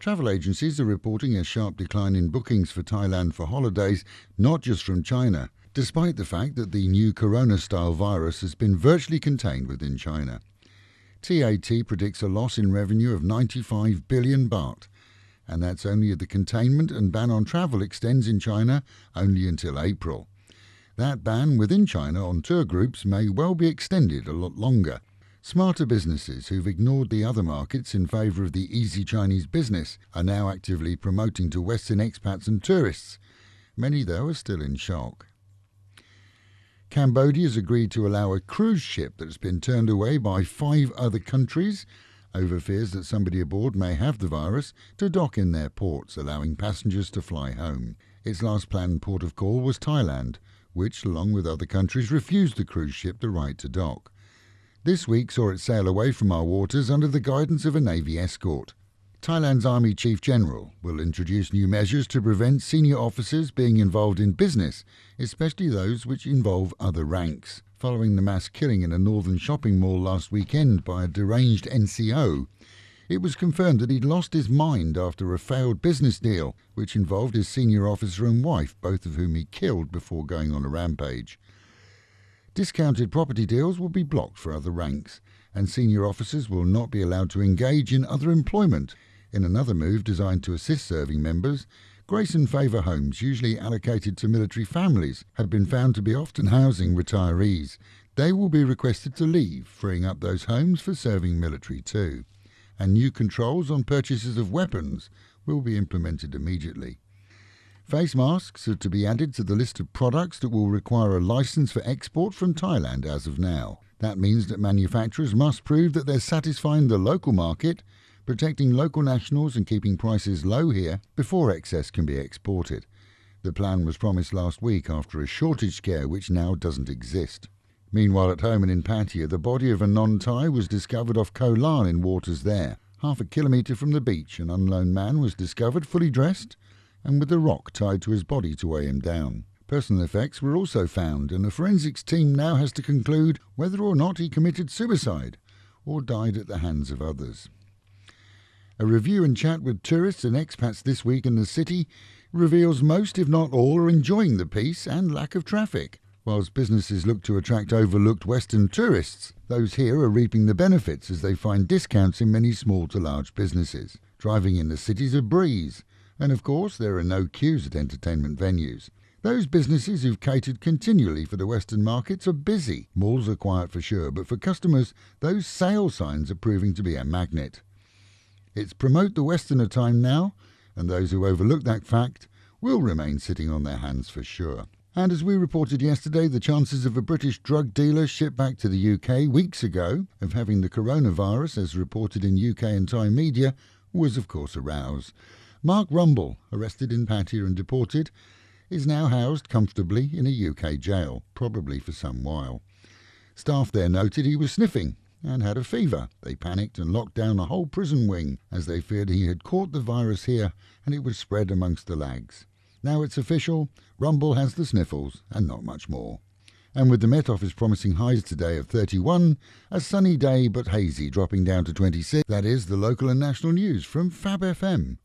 Travel agencies are reporting a sharp decline in bookings for Thailand for holidays, not just from China, despite the fact that the new corona-style virus has been virtually contained within China. TAT predicts a loss in revenue of 95 billion baht, and that's only if the containment and ban on travel extends in China only until April. That ban within China on tour groups may well be extended a lot longer. Smarter businesses who've ignored the other markets in favour of the easy Chinese business are now actively promoting to Western expats and tourists. Many, though, are still in shock. Cambodia has agreed to allow a cruise ship that has been turned away by 5 other countries over fears that somebody aboard may have the virus to dock in their ports, allowing passengers to fly home. Its last planned port of call was Thailand, which, along with other countries, refused the cruise ship the right to dock. This week saw it sail away from our waters under the guidance of a Navy escort. Thailand's Army Chief General will introduce new measures to prevent senior officers being involved in business, especially those which involve other ranks. Following the mass killing in a northern shopping mall last weekend by a deranged NCO, it was confirmed that he'd lost his mind after a failed business deal, which involved his senior officer and wife, both of whom he killed before going on a rampage. Discounted property deals will be blocked for other ranks, and senior officers will not be allowed to engage in other employment. In another move designed to assist serving members, Grace and Favour homes, usually allocated to military families, have been found to be often housing retirees. They will be requested to leave, freeing up those homes for serving military too. And new controls on purchases of weapons will be implemented immediately. Face masks are to be added to the list of products that will require a licence for export from Thailand as of now. That means that manufacturers must prove that they're satisfying the local market, protecting local nationals and keeping prices low here before excess can be exported. The plan was promised last week after a shortage scare which now doesn't exist. Meanwhile, at home and in Pattaya, the body of a non-Thai was discovered off Koh Lan in waters there. Half a kilometre from the beach, an unknown man was discovered fully dressed and with a rock tied to his body to weigh him down. Personal effects were also found, and a forensics team now has to conclude whether or not he committed suicide or died at the hands of others. A review and chat with tourists and expats this week in the city reveals most, if not all, are enjoying the peace and lack of traffic. Whilst businesses look to attract overlooked Western tourists, those here are reaping the benefits as they find discounts in many small to large businesses. Driving in the city's a breeze, and of course there are no queues at entertainment venues. Those businesses who've catered continually for the Western markets are busy. Malls are quiet for sure, but for customers, those sale signs are proving to be a magnet. It's promote the Westerner time now, and those who overlook that fact will remain sitting on their hands for sure. And as we reported yesterday, the chances of a British drug dealer shipped back to the UK weeks ago of having the coronavirus, as reported in UK and Thai media, was of course aroused. Mark Rumble, arrested in Pattaya and deported, is now housed comfortably in a UK jail, probably for some while. Staff there noted he was sniffing and had a fever. They panicked and locked down a whole prison wing as they feared he had caught the virus here and it would spread amongst the lags. Now it's official, Rumble has the sniffles and not much more. And with the Met Office promising highs today of 31, a sunny day but hazy dropping down to 26. That is the local and national news from Fab FM.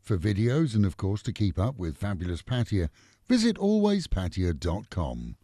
For videos and of course to keep up with fabulous Pattaya, visit alwayspattaya.com.